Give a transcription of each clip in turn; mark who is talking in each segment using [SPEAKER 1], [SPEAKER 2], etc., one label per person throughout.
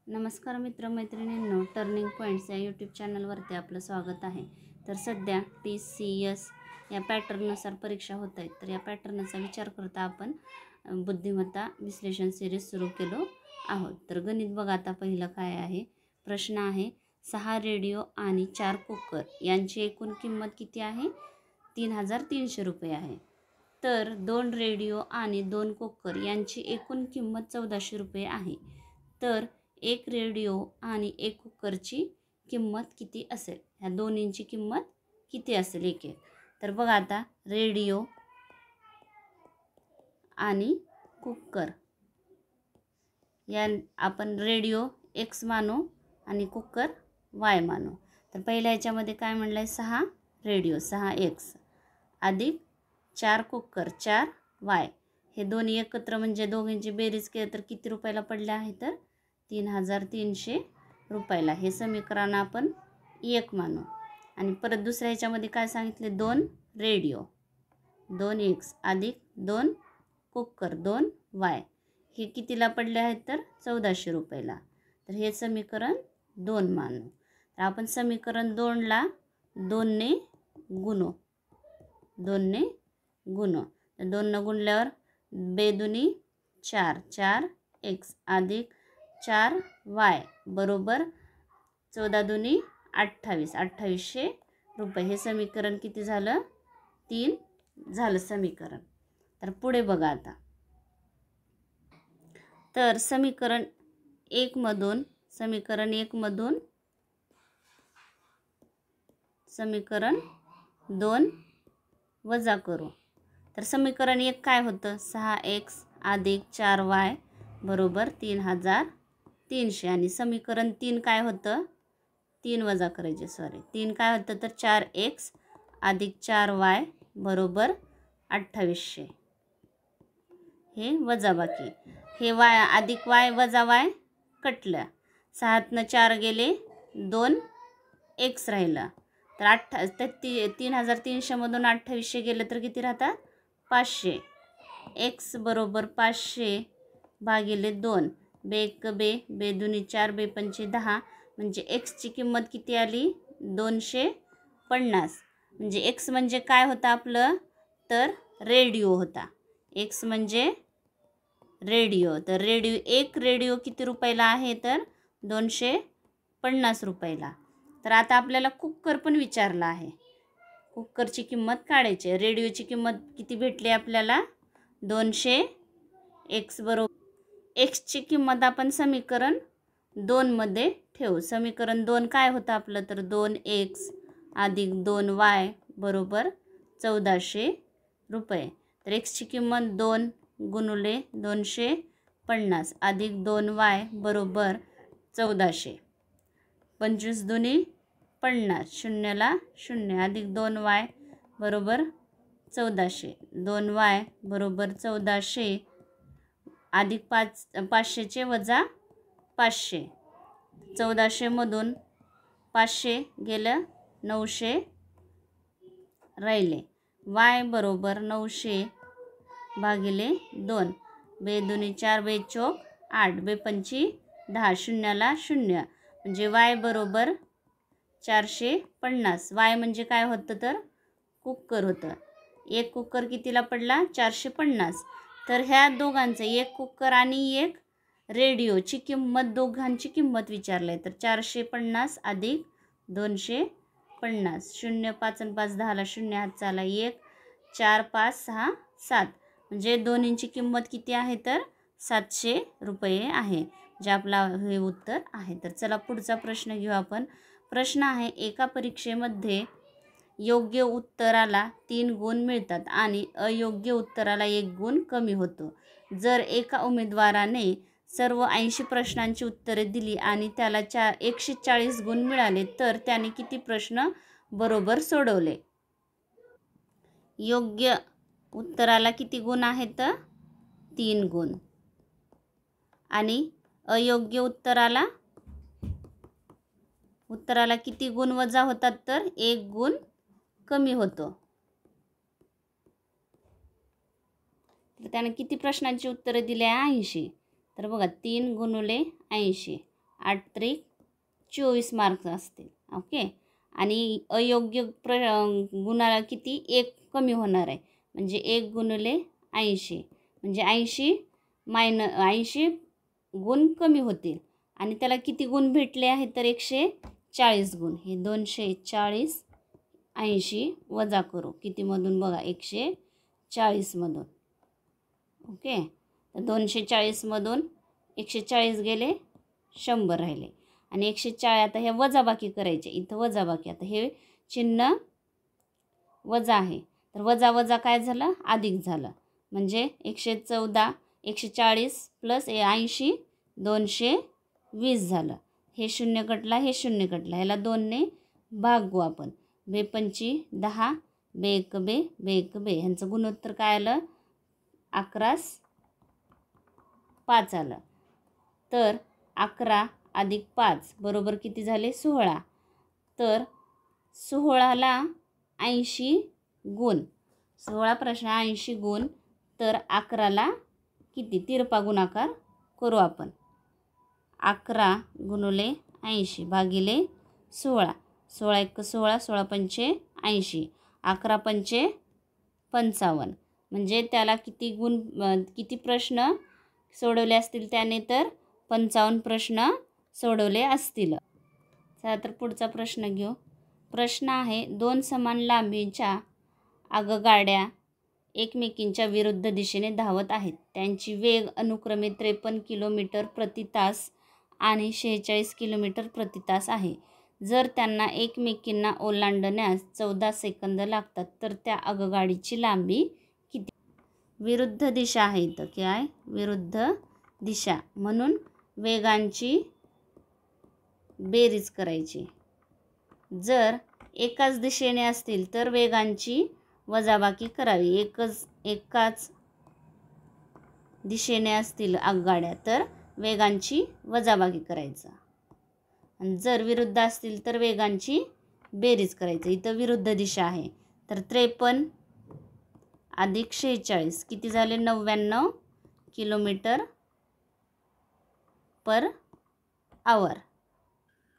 [SPEAKER 1] नमस्कार मित्रमैत्रिणींनो, turning points या YouTube चॅनलवरती आपलं स्वागत आहे. तर सध्या TCS या पॅटर्ननुसार परीक्षा होत आहेत. तर या पॅटर्नचा विचार करता आपण बुद्धिमत्ता विश्लेषण सिरीज सुरू केलो आहोत. तर गणित बघा आता पहिलं काय आहे. प्रश्न आहे 6 रेडिओ आणि 4 कुकर यांची एकूण किंमत किती आहे? 3300 रुपये आहे. तर 2 रेडिओ आणि 2 कुकर यांची एकूण किंमत 1400 रुपये आहे. तर एक रेडिओ आणि एक कुकरची किंमत किती असेल? ह्या दोन्हींची किंमत किती असेल एक एक. तर बघा आता रेडिओ आणि कुकर या आपण रेडिओ X मानू आणि कुकर Y मानू. तर पहिल्या ह्याच्यामध्ये काय म्हणलं आहे? 6 रेडिओ 6X अधिक 4 कुकर 4Y. हे दोन्ही एकत्र म्हणजे दोघांची बेरीज केली तर किती रुपयाला पडले आहे? तर 3300 रुपयाला. हे समीकरण आपण 1 मानू. आणि परत दुसऱ्या ह्याच्यामध्ये काय सांगितले? 2 रेडिओ 2X अधिक 2 कुकर 2Y. हे कितीला पडले आहेत? तर 1400 रुपयाला. तर हे समीकरण 2 मानू. तर आपण समीकरण 2ला 2ने गुणू. 2ने गुणू. तर 2 गुणल्यावर बेदुनी 4 4X अधिक 4Y बरोबर 14 दुनी 28 2800 रुपये. हे समीकरण किती झालं? 3 झालं समीकरण. तर पुढे बघा आता. तर समीकरण 1 मधून समीकरण 2 वजा करू. तर समीकरण 1 काय होतं? 6X अधिक 4Y बरोबर 3300. आणि समीकरण 3 काय होतं? 3 वजा करायचे 3 काय होतं? तर 4X अधिक 4Y बरोबर 2800. हे वजा बाकी. हे Y अधिक Y वजा Y कटलं. 6तनं 4 गेले 2X राहिलं. तर 3300 मधून 2800 गेलं तर किती राहतात? 500. X बरोबर 500 भागिले 2. बे बे दुनी 4 बे पंचे 10. म्हणजे X ची किंमत किती आली? 250. म्हणजे X म्हणजे काय होता आपलं? तर रेडिओ होता. X म्हणजे रेडिओ. तर एक रेडिओ किती रुपयाला आहे? तर 250 रुपयाला. तर आता आपल्याला कुकर पण विचारला आहे. कुकरची किंमत काढायची. रेडिओची किंमत किती भेटली आपल्याला? 200. X बरोबर X ची किंमत आपण समीकरण 2 मध्ये ठेवू. समीकरण 2 काय होतं आपलं? तर 2X अधिक 2Y बरोबर 1400 रुपये. तर X ची किंमत 2 गुणुले 250 अधिक 2Y बरोबर 1400. 25 दुनी 50. शून्यला 0 अधिक 2Y बरोबर 1400. 2Y बरोबर 1400 अधिक 500चे वजा 500. 1400 मधून 500 गेलं 900 राहिले. Y बरोबर 900 भागिले 2. बे दुनी 4 बे चौक 8 बे पंची 10. शून्याला 0 म्हणजे Y बरोबर 450. Y म्हणजे काय होतं? तर कुकर होतं. एक कुकर कितीला पडला? 450. तर ह्या दोघांचं एक कुकर आणि एक रेडिओची किंमत दोघांची किंमत विचारली. तर 450 अधिक 250. 0 5 आणि 5 10ला 0 हात चाला 1 4 5 6 7. म्हणजे दोन्हींची किंमत किती आहे? तर 700 रुपये आहे. जे आपला हे उत्तर आहे. तर चला पुढचा प्रश्न घेऊ आपण. प्रश्न आहे एका परीक्षेमध्ये योग्य उत्तराला 3 गुण मिळतात आणि अयोग्य उत्तराला 1 गुण कमी होतो. जर एका उमेदवाराने सर्व 80 प्रश्नांची उत्तरे दिली आणि त्याला 140 गुण मिळाले तर त्याने किती प्रश्न बरोबर सोडवले? योग्य उत्तराला किती गुण आहेत? 3 गुण. आणि अयोग्य उत्तराला किती गुण वजा होतात? तर 1 गुण कमी होतो. तर त्याने किती प्रश्नांची उत्तरे दिली? 80. तर बघा 3 गुणुले 80 8 त्रिक 24 मार्क्स असतील. ओके. आणि अयोग्य गुणाला किती 1 कमी होणार आहे, म्हणजे 1 गुणिले 80 म्हणजे 80 गुण कमी होतील. आणि त्याला किती गुण भेटले आहेत तर 140 गुण. हे 240 80 वजा करू कितीमधून बघा 140मधून. ओके. तर 240मधून 140 गेले 100 राहिले. आणि 140 आता हे वजाबाकी करायचे. इथं वजाबाकी, आता हे चिन्ह वजा आहे तर वजा वजा काय झालं अधिक झालं, म्हणजे 114 140 प्लस 80 220 झालं. हे शून्य कटला, हे शून्य कटला, ह्याला 2ने भागू आपण. 2 पंची 10, 2 एक बे, 2 एक बे, ह्यांचं गुणोत्तर काय आलं 11 5 आलं. तर 11 अधिक 5 बरोबर किती झाले 16. तर 16ला 80 गुण, 16 प्रश्न 80 गुण, तर 11ला किती तिरपा गुणाकार करू आपण. 11 गुणिले 80 भागिले 16, 16 एक 16, 16 पंचे 80, 11 पंचे 55, म्हणजे त्याला किती गुण किती प्रश्न सोडवले असतील त्याने तर 55 प्रश्न सोडवले असतील. चला तर पुढचा प्रश्न घेऊ. प्रश्न आहे 2 समान लांबीच्या आगगाड्या एकमेकींच्या विरुद्ध दिशेने धावत आहेत. त्यांची वेग अनुक्रमे 53 किलोमीटर प्रति तास आणि 46 किलोमीटर प्रति तास आहे. जर त्यांना एकमेकींना ओलांडण्यास 14 सेकंद लागतात तर त्या आगगाडीची लांबी किती. विरुद्ध दिशा आहे इथं, काय विरुद्ध दिशा, म्हणून वेगांची बेरीज करायची. जर एकाच दिशेने असतील तर वेगांची वजाबाकी करावी. एकाच दिशेने असतील आगगाड्या तर वेगांची वजाबाकी करायचं. आणि जर विरुद्ध असतील तर वेगांची बेरीज करायचं. इथं विरुद्ध दिशा आहे तर 53 अधिक 46 किती झाले 99 किलोमीटर पर आवर.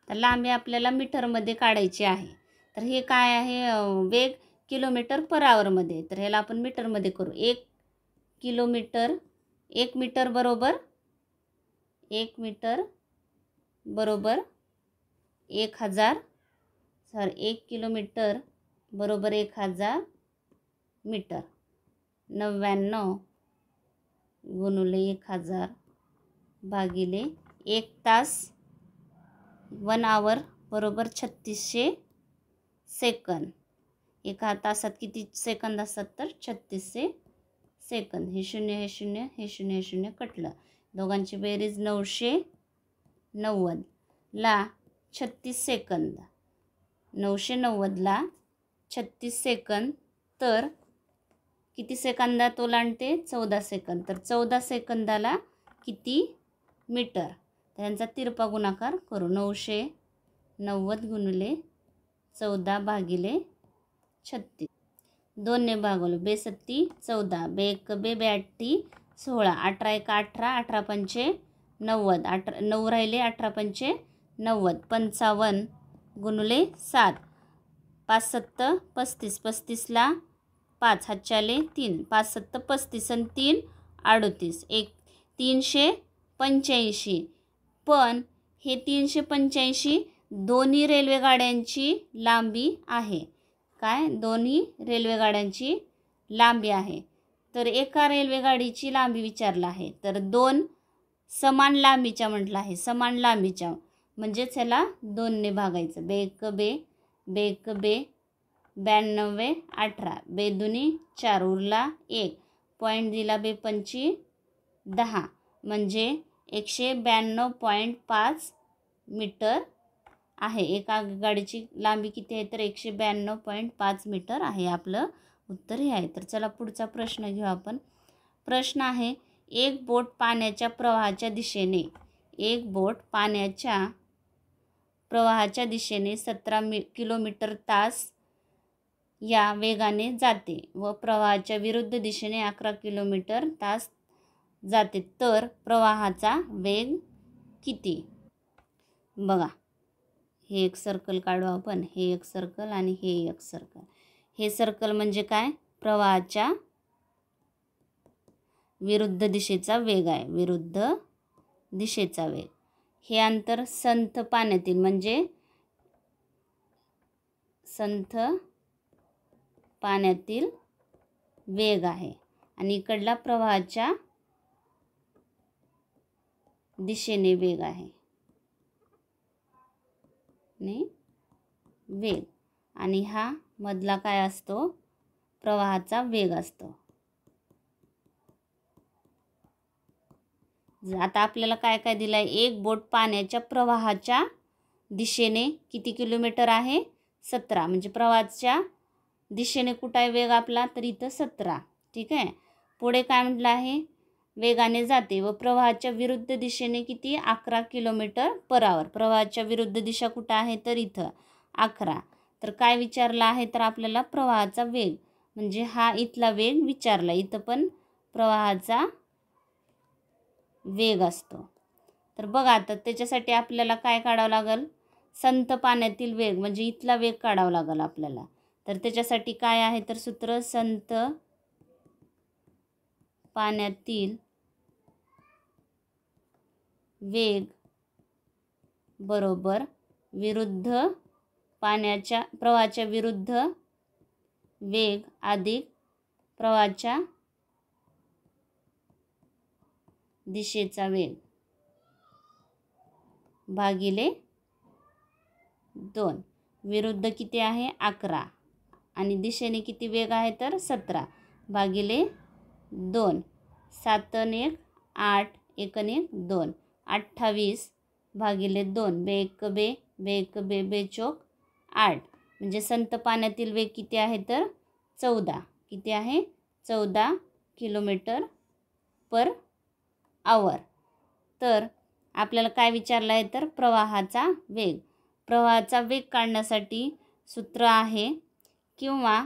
[SPEAKER 1] तर लांबी आपल्याला मीटरमध्ये काढायची आहे. तर हे काय आहे वेग किलोमीटर पर आवरमध्ये, तर ह्याला आपण मीटरमध्ये करू. 1 किलोमीटर 1 मीटर बरोबर 1 मीटर बरोबर 1000 1 किलोमीटर बरोबर 1000 मीटर. 99 गुणिले 1000 भागिले 1 तास 1 आवर बरोबर 3600 सेकंद. एका तासात किती सेकंद असतात तर 3600 सेकंद. हे शून्य हे शून्य हे शून्य हे शून्य कटलं. दोघांची बेरीज 990 ला 36 सेकंद. 990ला 36 सेकंद तर किती सेकंदात ओलांडते 14 सेकंद. तर 14 सेकंदाला किती मीटर, त्यांचा तिरपा गुणाकार करू. 990 गुणिले 14 भागिले 36. 2ने भागवलं 2 सत्ती 14, 2 एक बे, 2 अठ्ठी 16, 18 एक 18, 18 पंचे 90, 9 राहिले 18 पंचे 90, 55 गुणिले 7, 5 सत्त 35, 35ला 5 हातच्याले 3, 5 सत्त 35 आणि 3 38, 385. पण हे 385 दोन्ही रेल्वे गाड्यांची लांबी आहे. काय दोन्ही रेल्वे गाड्यांची लांबी आहे. तर एका रेल्वे गाडीची लांबी विचारला आहे तर 2 समान लांबीच्या म्हटलं आहे. समान लांबीच्या म्हणजेच ह्याला 2ने भागायचं. 2 एक बे, 2 एक बे 92 18, 2 दुनी 4 उरला 1 पॉईंट दिला 2 पंची 10 म्हणजे 192.5 मीटर आहे. एका गाडीची लांबी किती आहे तर 192.5 मीटर आहे. आपलं उत्तर हे आहे. तर चला पुढचा प्रश्न घेऊ आपण. प्रश्न आहे एक बोट पाण्याच्या प्रवाहाच्या दिशेने 17 किलोमीटर तास या वेगाने जाते व प्रवाहाच्या विरुद्ध दिशेने 11 किलोमीटर तास जाते तर प्रवाहाचा वेग किती. बघा, हे एक सर्कल काढू आपण, हे एक सर्कल आणि हे एक सर्कल. हे सर्कल म्हणजे काय? प्रवाहाच्या विरुद्ध दिशेचा वेग आहे, विरुद्ध दिशेचा वेग. हे अंतर संथ पाण्यातील म्हणजे संथ पाण्यातील वेग आहे आणि इकडला प्रवाहाच्या दिशेने वेग आहे वेग. आणि हा मधला काय असतो? प्रवाहाचा वेग असतो. आता आपल्याला काय काय दिलं आहे? एक बोट पाण्याच्या प्रवाहाच्या दिशेने किती किलोमीटर आहे? 17. म्हणजे प्रवाहाच्या दिशेने कुठं आहे वेग आपला? तर इथं 17. ठीक आहे. पुढे काय म्हटलं आहे? वेगाने जाते व प्रवाहाच्या विरुद्ध दिशेने किती? 11 किलोमीटर पर आवर. प्रवाहाच्या विरुद्ध दिशा कुठं आहे? तर इथं 11. तर काय विचारलं आहे? तर आपल्याला प्रवाहाचा वेग म्हणजे हा इथला वेग विचारला. इथं पण प्रवाहाचा वेग असतो. तर बघा, आता त्याच्यासाठी आपल्याला काय काढावं लागेल? संथ पाण्यातील वेग म्हणजे इथला वेग काढावा लागेल आपल्याला. तर त्याच्यासाठी काय आहे? तर सूत्र संथ पाण्यातील वेग बरोबर विरुद्ध प्रवाहाच्या विरुद्ध वेग अधिक प्रवाहाच्या दिशेचा वेग भागिले 2. विरुद्ध किती आहे? 11 आणि दिशेने किती वेग आहे? तर 17 भागिले 2. 7 आणि 1 8, 1 आणि 1 2, 28 भागिले 2. बे एक बे, बे एक बे, बे चोक 8. म्हणजे संथ पाण्यातील वेग किती आहे? तर 14. किती आहे? 14 किलोमीटर पर आवर. तर आपल्याला काय विचारलं आहे? तर प्रवाहाचा वेग. प्रवाहाचा वेग काढण्यासाठी सूत्र आहे किंवा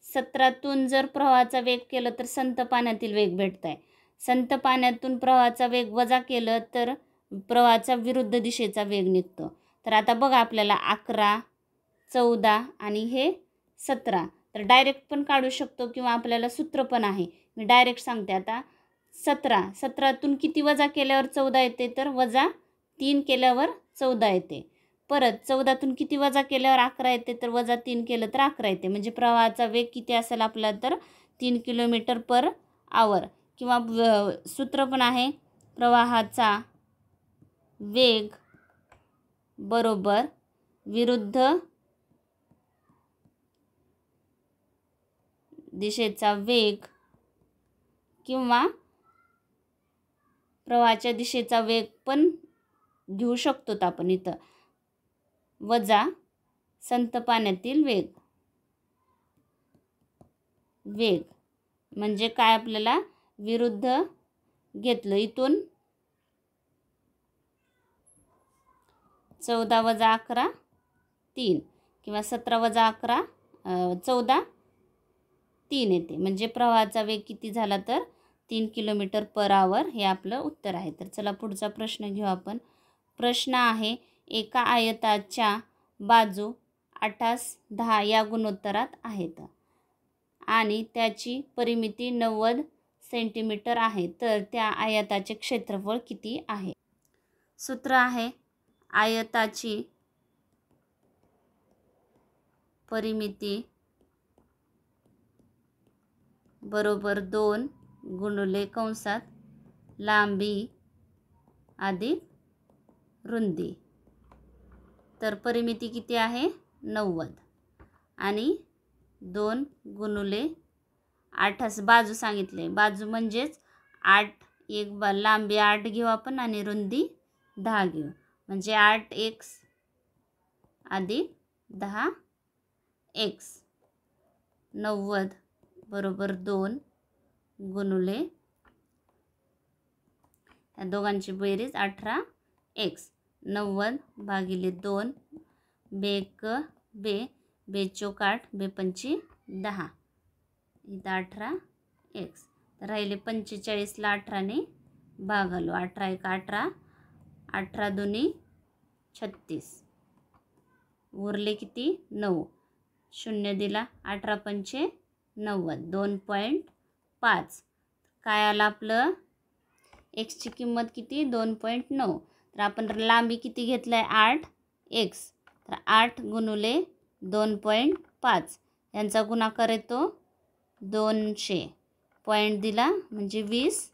[SPEAKER 1] 17तून जर प्रवाहाचा वेग केलं तर संथ पाण्यातील वेग भेटत आहे. संथ पाण्यातून प्रवाहाचा वेग वजा केलं तर प्रवाहाचा विरुद्ध दिशेचा वेग निघतो. तर आता बघा, आपल्याला 11, 14 आणि हे 17. तर डायरेक्ट पण काढू शकतो किंवा आपल्याला सूत्र पण आहे. मी डायरेक्ट सांगते आता. 17तून किती वजा केल्यावर 14 येते? तर वजा 3 केल्यावर 14 येते. परत 14तून किती वजा केल्यावर 11 येते? तर वजा 3 केलं तर 11 येते. म्हणजे प्रवाहाचा वेग किती असेल आपला? तर 3 किलोमीटर पर आवर. किंवा सूत्र पण आहे प्रवाहाचा वेग बरोबर विरुद्ध दिशेचा वेग किंवा प्रवाहाच्या दिशेचा वेग पण घेऊ शकतो आपण इथं. वजा संथ पाण्यातील वेग म्हणजे काय? आपल्याला विरुद्ध घेतलं. इथून 14 वजा 11 3 किंवा 17 वजा 11 14 3 येते. म्हणजे प्रवाहाचा वेग किती झाला? तर 3 किलोमीटर पर आवर. हे आपलं उत्तर आहे. तर चला पुढचा प्रश्न घेऊ आपण. प्रश्न आहे, एका आयताच्या बाजू 8, 10 या गुणोत्तरात आहेत आणि त्याची परिमिती 90 सेंटीमीटर आहे. तर त्या आयताचे क्षेत्रफळ किती आहे? सूत्र आहे आयताची परिमिती बरोबर 2 गुणिले कंसात लांबी अधिक रुंदी. तर परिमिती किती आहे? 90 आणि 2 गुणिले 8 बाजू सांगितले. बाजू म्हणजेच 8 एक लांबी 8 घेऊ आपण आणि रुंदी 10 घेऊ. म्हणजे 8x अधिक 10x. 90 बरोबर 2 गुणिले या दोघांची बेरीज 18x. 90 भागिले 2. बेक बे, बेचोक 8, बेपंची 10. इथं 18x. तर राहिले 45ला 18ने भागलो. 18 1 18, 18 दुनी 36, उरले किती 9, शून्य दिला, 18 पंचे 90, 2.5. काय आलं आपलं एक्सची किंमत किती 2.9. तर आपण लांबी किती घेतलाय 8x, तर 8 गुणुले 2.5 यांचा गुणाकार येतो 200. पॉईंट दिला म्हणजे 20,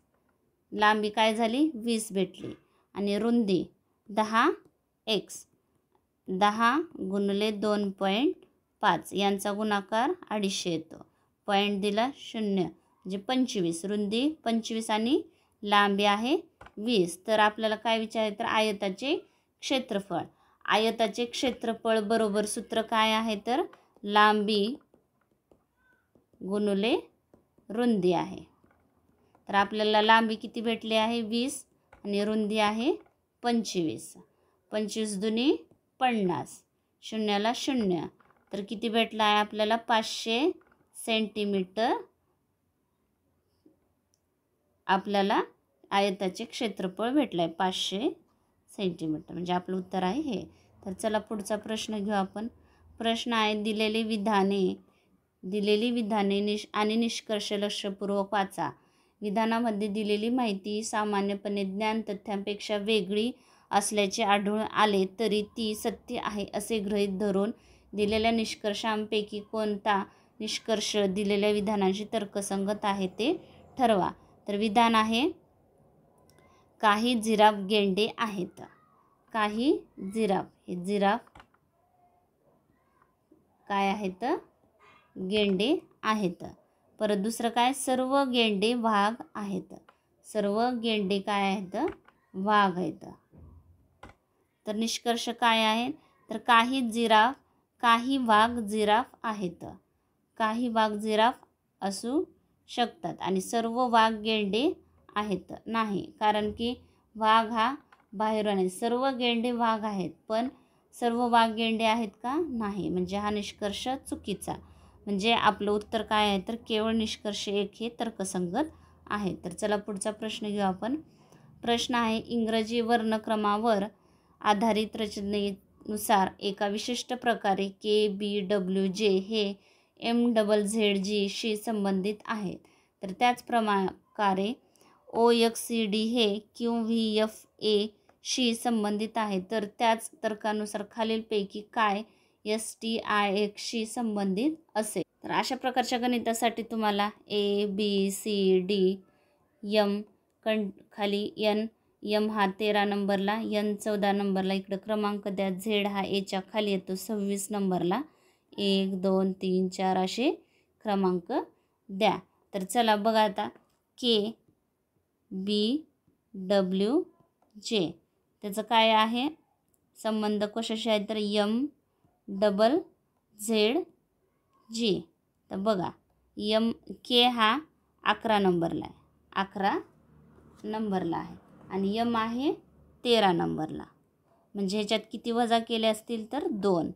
[SPEAKER 1] लांबी काय झाली 20 भेटली. आणि रुंदी 10x, 10 गुणुले 2.5 यांचा गुणाकार 250 येतो. पॉईंट दिला 0 म्हणजे 25, रुंदी 25 आणि लांबी आहे 20. तर आपल्याला काय विचारायचं तर आयताचे क्षेत्रफळ. आयताचे क्षेत्रफळ बरोबर सूत्र काय आहे तर लांबी गुणुले रुंदी आहे. तर आपल्याला लांबी किती भेटली आहे 20 आणि रुंदी आहे 25. 25 दुनी 50, शून्याला 0, तर किती भेटला आहे आपल्याला 500 सेंटीमीटर आपल्याला आयताचे क्षेत्रफळ भेटलं आहे 500 सेंटीमीटर, म्हणजे आपलं उत्तर आहे हे. तर चला पुढचा प्रश्न घेऊ आपण. प्रश्न आहे दिलेली विधाने आणि निष्कर्ष लक्षपूर्वक वाचा. विधानामध्ये दिलेली माहिती सामान्यपणे ज्ञान तथ्यांपेक्षा वेगळी असल्याचे आढळून आले तरी ती सत्य आहे असे गृहीत धरून दिलेल्या निष्कर्षांपैकी कोणता निष्कर्ष दिलेल्या विधानांशी तर्कसंगत आहे ते ठरवा. तर विधान आहे काही जिराफ गेंडे आहेत. काही जिराफ, हे जिराफ काय आहेत गेंडे आहेत. परत दुसरं काय सर्व गेंडे वाघ आहेत. सर्व गेंडे काय आहेत वाघ आहेत. तर निष्कर्ष काय आहे तर काही वाघ जिराफ आहेत. काही वाघ जिराफ असू शकतात आणि सर्व वाघ गेंडे आहेत नाही, कारण की वाघ हा बाहेरून आहे. सर्व गेंडे वाघ आहेत पण सर्व वाघ गेंडे आहेत का नाही, म्हणजे हा निष्कर्ष चुकीचा. म्हणजे आपलं उत्तर काय आहे तर केवळ निष्कर्ष 1 हे तर्कसंगत आहे. तर चला पुढचा प्रश्न घेऊ आपण. प्रश्न आहे इंग्रजी वर्णक्रमावर आधारित रचनेनुसार एका विशिष्ट प्रकारे KBWJ हे MZZG शी संबंधित आहेत. तर त्याच प्रकारे OXCD हे QVFA शी संबंधित आहे. तर त्याच तर्कानुसार खालीलपैकी काय STIX शी संबंधित असेल. तर अशा प्रकारच्या गणितासाठी तुम्हाला ABCD M खाली M हा 13 नंबरला, N 14 नंबरला, इकडं क्रमांक द्या. Z हा Aच्या खाली येतो 26 नंबरला. 1 2 3 4 असे क्रमांक द्या. तर चला बघा आता KBWJ त्याचं काय आहे संबंध कशाशी आहे तर MZZG. तर बघा K हा 11 नंबरला आहे, 11 नंबरला आहे आणि M आहे 13 नंबरला. म्हणजे ह्याच्यात किती वजा केले असतील तर 2.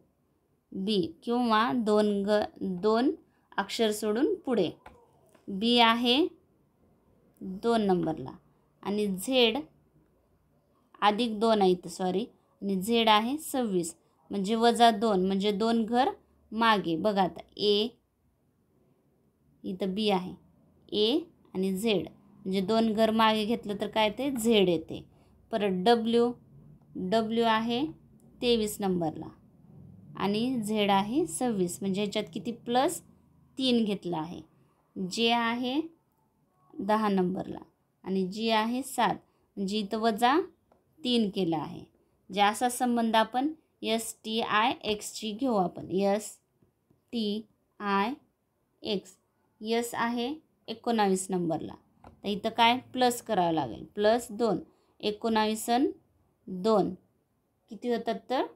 [SPEAKER 1] B किंवा 2 अक्षर सोडून पुढे B आहे 2 नंबरला आणि Z अधिक 2 आहे इथं सॉरी, आणि Z आहे 26 म्हणजे वजा 2 म्हणजे 2 घर मागे. बघा आता A इथं B आहे A आणि Z म्हणजे 2 घर मागे घेतलं तर काय ते Z येते. परत W आहे 23 नंबरला आणि Z आहे 26 म्हणजे ह्याच्यात किती +3 घेतलं आहे. J आहे 10 नंबरला आणि G आहे 7 म्हणजे इथं वजा 3 केलं आहे. जे असा संबंध आपण STIX ची घेऊ आपण. STIX S आहे 19 नंबरला, तर इथं काय प्लस करावं लागेल +2. 19 आणि 2 किती होतात तर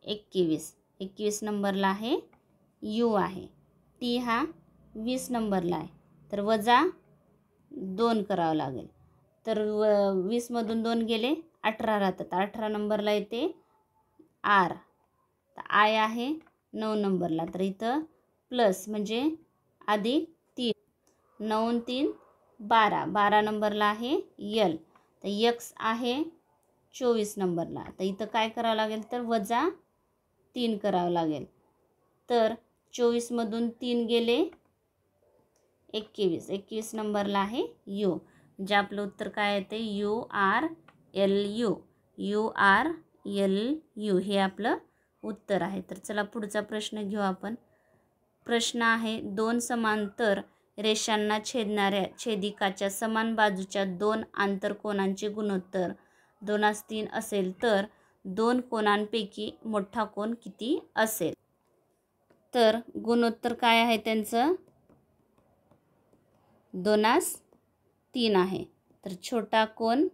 [SPEAKER 1] 21 नंबरला आहे U आहे. T हा 20 नंबरला आहे तर वजा 2 करावं लागेल. तर 20 मधून 2 गेले 18 राहतात. 18 नंबरला येते R. तर I आहे 9 नंबरला, तर इथं प्लस म्हणजे अधिक 3. 9 3 12 नंबरला आहे L. तर x आहे 24 नंबरला. तर इथं काय करावं लागेल तर -3 करावं लागेल. तर 24मधून 3 गेले 21. 21 नंबरला आहे U. म्हणजे आपलं उत्तर काय येते URLU. URLU हे आपलं उत्तर आहे. तर चला पुढचा प्रश्न घेऊ आपण. प्रश्न आहे 2 समांतर रेषांना छेदणाऱ्या छेदिकाच्या समान बाजूच्या 2 आंतरकोनांचे गुणोत्तर 2:3 असेल तर 2 कोनांपैकी मोठा कोन किती असेल. तर गुणोत्तर काय आहे त्यांचं 2:3 आहे. तर छोटा कोन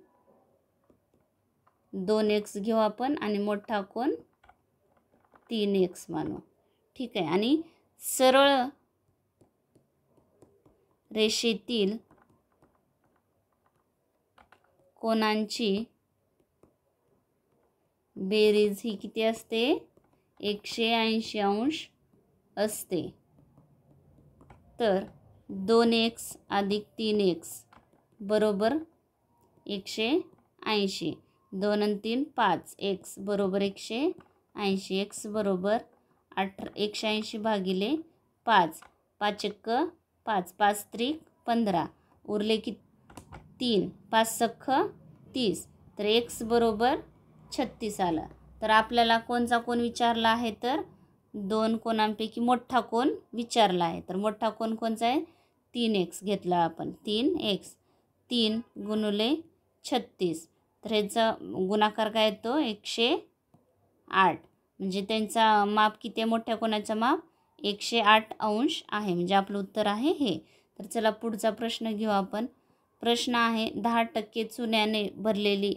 [SPEAKER 1] 2x घेऊ आपण आणि मोठा कोन 3x मानू. ठीक आहे. आणि सरळ रेषेतील कोनांची बेरीज ही किती असते 180 अंश असते. तर 2x अधिक 3x बरोबर 180. 2 आणि 3 5. x बरोबर 180. x बरोबर 180 भागिले 5. 5 एक्क 5. 5 त्रिक 15. उरले की 3. 5 सख्ख 30. तर x बरोबर 36 आलं. तर आपल्याला कोणचा कोन विचारला आहे तर 2 कोनांपैकी मोठा कोन विचारला आहे. तर मोठा कोन कोणचा आहे 3x घेतला आपण. 3x 3 गुणुले 36. तर ह्याचा गुणाकार काय येतो 108. म्हणजे त्यांचा माप किती आहे मोठ्या कोनाचा माप 108 अंश आहे. म्हणजे आपलं उत्तर आहे हे. तर चला पुढचा प्रश्न घेऊ आपण. प्रश्न आहे 10% चुन्याने भरलेली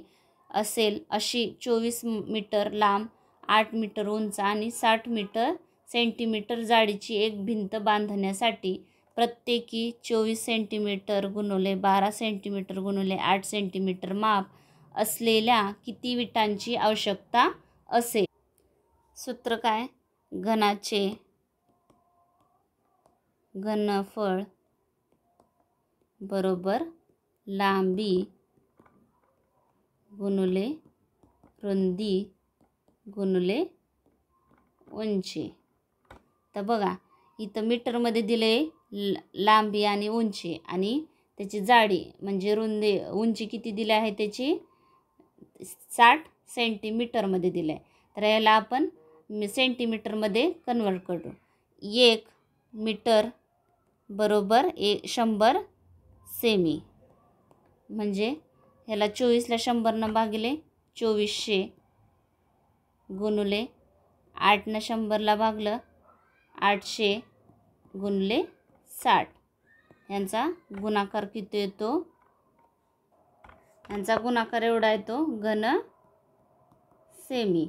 [SPEAKER 1] असेल अशी 24 मीटर लांब 8 मीटर उंच आणि 60 सेंटीमीटर जाडीची एक भिंत बांधण्यासाठी प्रत्येकी 24 सेंटीमीटर गुणुले 12 सेंटीमीटर गुणुले 8 सेंटीमीटर माप असलेल्या किती विटांची आवश्यकता असेल. सूत्र काय घनाचे घनफळ बरोबर लांबी गुणुले रुंदी गुणुले उंची. तर बघा इथं मीटरमध्ये दिले लांबी आणि उंची आणि त्याची जाडी म्हणजे रुंदी उंची किती दिली आहे त्याची 60 सेंटीमीटरमध्ये दिलं आहे. तर याला आपण सेंटीमीटरमध्ये कन्वर्ट करू. 1 मीटर बरोबर 100 सेमी. म्हणजे ह्याला 24ला 100 भागिले 2400 गुणुले 8 100ला भागलं 800 गुणुले 60. यांचा गुणाकार किती येतो यांचा गुणाकार एवढा येतो घन सेमी.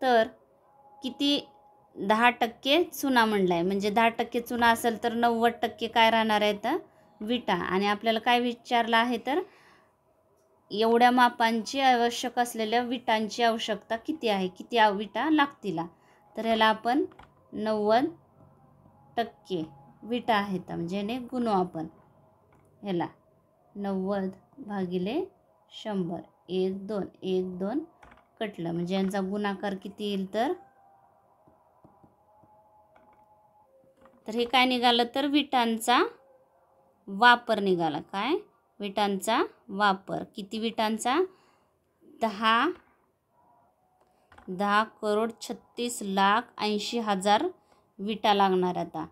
[SPEAKER 1] तर किती 10% चुना म्हणला आहे. म्हणजे 10% चुना असेल तर 90% काय राहणार आहे तर विटा. आणि आपल्याला काय विचारलं आहे तर एवढ्या मापांची आवश्यक असलेल्या विटांची आवश्यकता किती आहे किती विटा लागतील. तर ह्याला आपण 90% विटा आहेत म्हणजे याने गुणू आपण. ह्याला 90 भागिले 100 1 2 1 2 कटलं. म्हणजे यांचा गुणाकार किती येईल तर हे काय निघालं तर विटांचा वापर निघाला. काय विटांचा वापर किती विटांचा 10,36,80,000 विटा लागणार. आता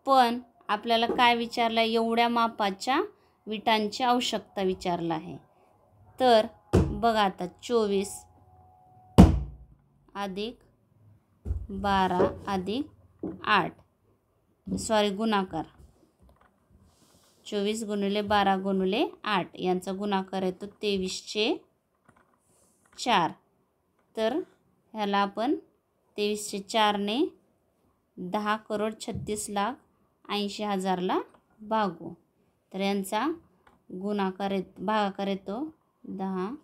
[SPEAKER 1] पण आपल्याला काय विचारलं एवढ्या मापाच्या विटांची आवश्यकता विचारला आहे. तर बघा आता 24 अधिक 12 अधिक 8 गुणाकार 24 गुणुले 12 गुणुले 8 यांचा गुणाकार येतो 2304. तर ह्याला आपण 2304 ने 10,36,80,000ला भागू. तर यांचा गुणाकार भागाकार येतो 10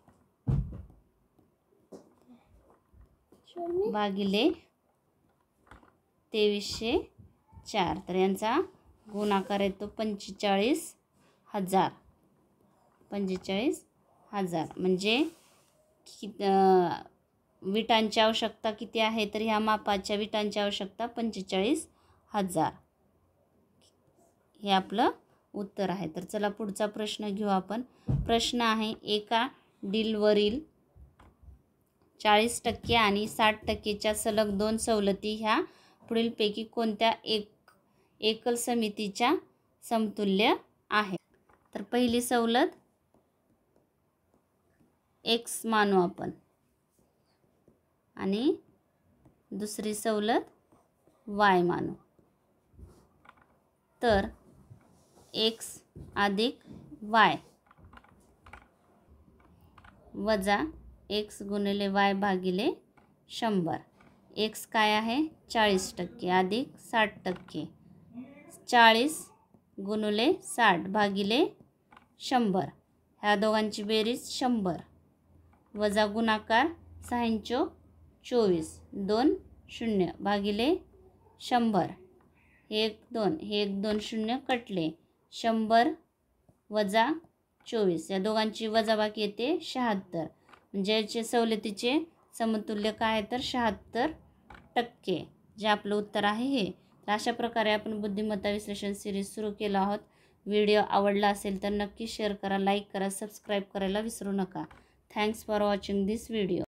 [SPEAKER 1] भागिले 2304. तर यांचा गुणाकार येतो 45,000. हजार म्हणजे विटांची आवश्यकता किती आहे, तर ह्या मापाच्या विटांची आवश्यकता 45,000. हे आपलं उत्तर आहे. तर चला पुढचा प्रश्न घेऊ आपण. प्रश्न आहे, एका डीलवरील 40% आणि 60%च्या सलग 2 सवलती ह्या पुढीलपैकी कोणत्या एकल समितीच्या समतुल्य आहे. तर पहिली सवलत एक्स मानू आपण आणि दुसरी सवलत वाय मानू. तर एक्स अधिक वाय वजा एक्स गुणिले वाय भागिले 100. एक्स काय आहे 40% अधिक 60%. 40 गुणिले 60 भागिले 100. ह्या दोघांची बेरीज 100 वजा गुणाकार 6 24 2 0 भागिले 100. हे 1 2 हे 1 2 0 कटले. 100 वजा 24 या दोघांची वजाबाकी येते 76. म्हणजे याचे सवलतीचे समतुल्य काय आहे तर 76%, जे आपलं उत्तर आहे हे. तर अशा प्रकारे आपण बुद्धिमत्ता विश्लेषण सिरीज सुरू केला आहोत. व्हिडिओ आवडला असेल तर नक्की शेअर करा, लाईक करा, सबस्क्राईब करायला विसरू नका. Thanks for watching this video.